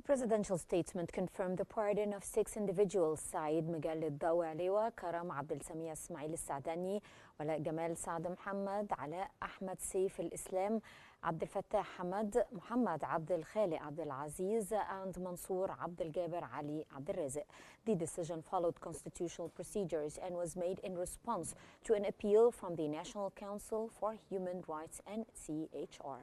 presidential statement confirmed the pardon of 6 individuals: سعيد مجال الضوالي وكرم عبد السميع اسماعيل السعدني ولاء جمال سعد محمد علاء أحمد سيف الإسلام عبد الفتاح حمد محمد عبد الخالق عبد العزيز and منصور عبد الجابر علي عبد الرازق. The decision followed constitutional procedures and was made in response to an appeal from the National Council for Human Rights (NCHR).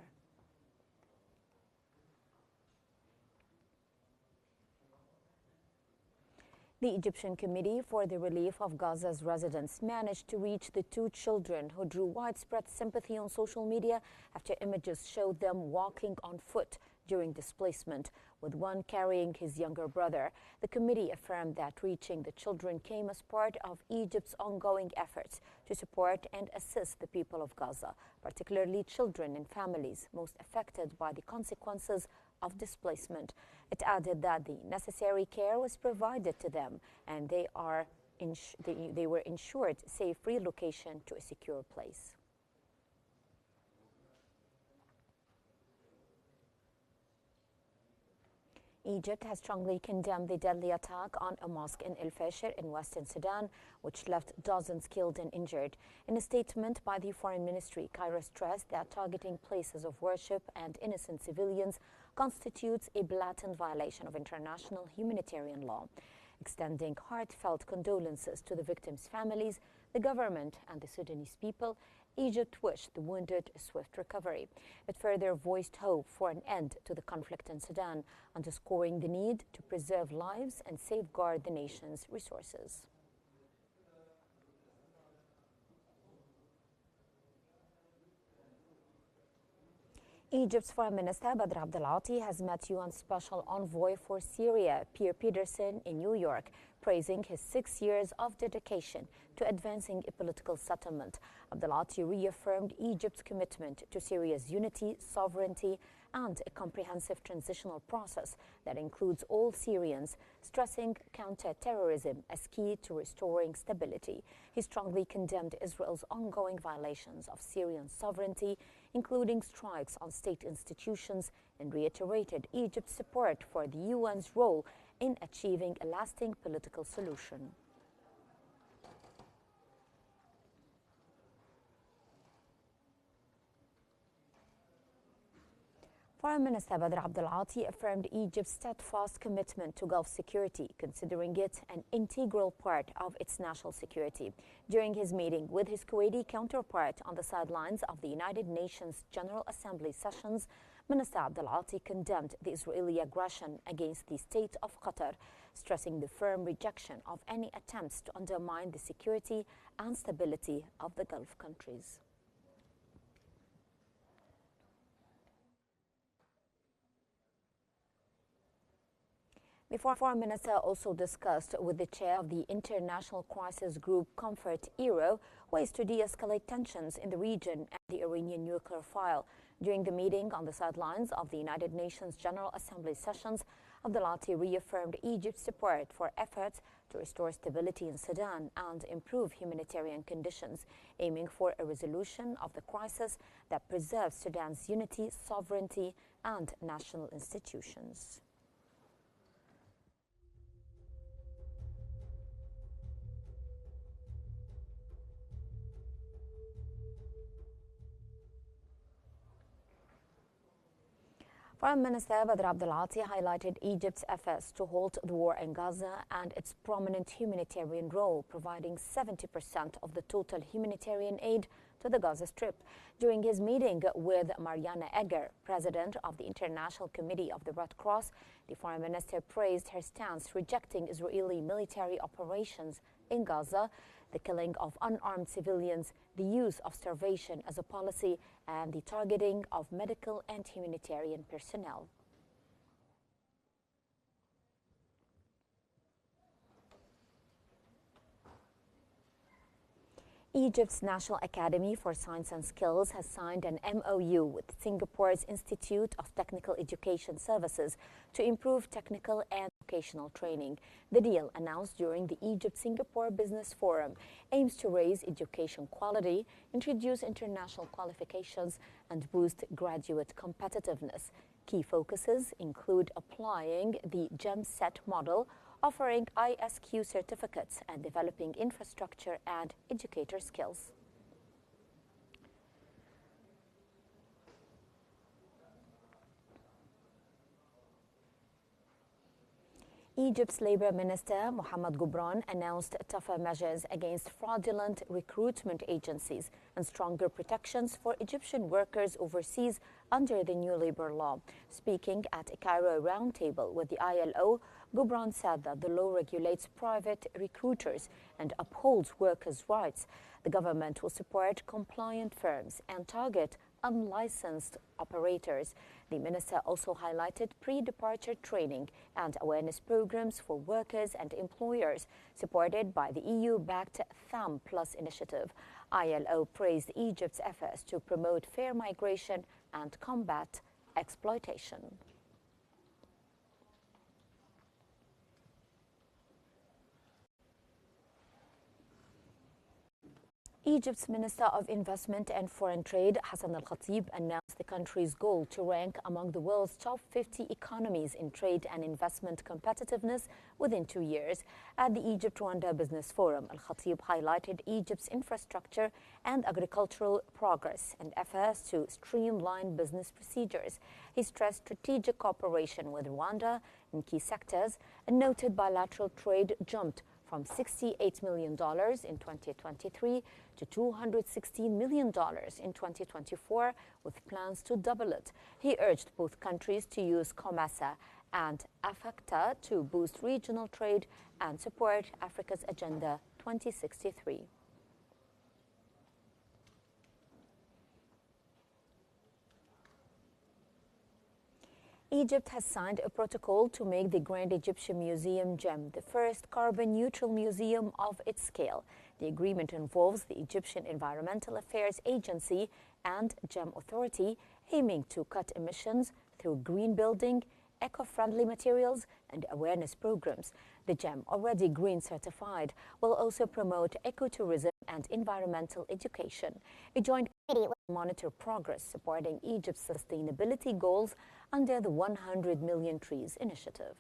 The Egyptian Committee for the Relief of Gaza's Residents managed to reach the 2 children who drew widespread sympathy on social media after images showed them walking on foot during displacement, with one carrying his younger brother. The committee affirmed that reaching the children came as part of Egypt's ongoing efforts to support and assist the people of Gaza, particularly children and families most affected by the consequences of displacement. It added that the necessary care was provided to them and they were ensured safe relocation to a secure place. Egypt has strongly condemned the deadly attack on a mosque in El Fasher in western Sudan, which left dozens killed and injured. In a statement by the Foreign Ministry, Cairo stressed that targeting places of worship and innocent civilians constitutes a blatant violation of international humanitarian law. Extending heartfelt condolences to the victims' families, the government, and the Sudanese people, Egypt wished the wounded a swift recovery. It further voiced hope for an end to the conflict in Sudan, underscoring the need to preserve lives and safeguard the nation's resources. Egypt's Foreign Minister Badr Abdelati has met UN Special Envoy for Syria, Pierre Pedersen, in New York, praising his 6 years of dedication to advancing a political settlement. Abdelati reaffirmed Egypt's commitment to Syria's unity, sovereignty, and a comprehensive transitional process that includes all Syrians, stressing counter-terrorism as key to restoring stability. He strongly condemned Israel's ongoing violations of Syrian sovereignty, including strikes on state institutions, and reiterated Egypt's support for the UN's role in achieving a lasting political solution. Foreign Minister Badr Abdelati affirmed Egypt's steadfast commitment to Gulf security, considering it an integral part of its national security. During his meeting with his Kuwaiti counterpart on the sidelines of the United Nations General Assembly sessions, Minister Abdelati condemned the Israeli aggression against the state of Qatar, stressing the firm rejection of any attempts to undermine the security and stability of the Gulf countries. The Foreign Minister also discussed with the chair of the International Crisis Group, Comfort ERO, ways to de-escalate tensions in the region and the Iranian nuclear file. During the meeting on the sidelines of the United Nations General Assembly sessions, Abdelati reaffirmed Egypt's support for efforts to restore stability in Sudan and improve humanitarian conditions, aiming for a resolution of the crisis that preserves Sudan's unity, sovereignty, and national institutions. Foreign Minister Badr Abdelati highlighted Egypt's efforts to halt the war in Gaza and its prominent humanitarian role, providing 70% of the total humanitarian aid to the Gaza Strip. During his meeting with Mariana Egger, president of the International Committee of the Red Cross, the foreign minister praised her stance rejecting Israeli military operations in Gaza, the killing of unarmed civilians, the use of starvation as a policy, and the targeting of medical and humanitarian personnel. Egypt's National Academy for Science and Skills has signed an MOU with Singapore's Institute of Technical Education Services to improve technical and vocational training. The deal, announced during the Egypt-Singapore Business Forum, aims to raise education quality, introduce international qualifications, and boost graduate competitiveness. Key focuses include applying the GEM-SET model, offering ISQ certificates, and developing infrastructure and educator skills. Egypt's Labor Minister Mohamed Gobran announced tougher measures against fraudulent recruitment agencies and stronger protections for Egyptian workers overseas under the new labor law. Speaking at a Cairo roundtable with the ILO, Gobran said that the law regulates private recruiters and upholds workers' rights. The government will support compliant firms and target unlicensed operators. The minister also highlighted pre-departure training and awareness programs for workers and employers, supported by the EU-backed THAM Plus initiative. ILO praised Egypt's efforts to promote fair migration and combat exploitation. Egypt's Minister of Investment and Foreign Trade, Hassan Al-Khatib, announced the country's goal to rank among the world's top 50 economies in trade and investment competitiveness within 2 years. At the Egypt-Rwanda Business Forum, Al-Khatib highlighted Egypt's infrastructure and agricultural progress and efforts to streamline business procedures. He stressed strategic cooperation with Rwanda in key sectors and noted bilateral trade jumped from $68 million in 2023 to $216 million in 2024, with plans to double it. He urged both countries to use COMESA and AFACTA to boost regional trade and support Africa's Agenda 2063. Egypt has signed a protocol to make the Grand Egyptian Museum GEM the first carbon-neutral museum of its scale. The agreement involves the Egyptian Environmental Affairs Agency and GEM Authority, aiming to cut emissions through green building, eco-friendly materials, and awareness programs. The GEM, already green certified, will also promote ecotourism and environmental education. A joint committee will monitor progress supporting Egypt's sustainability goals under the 100 Million Trees initiative.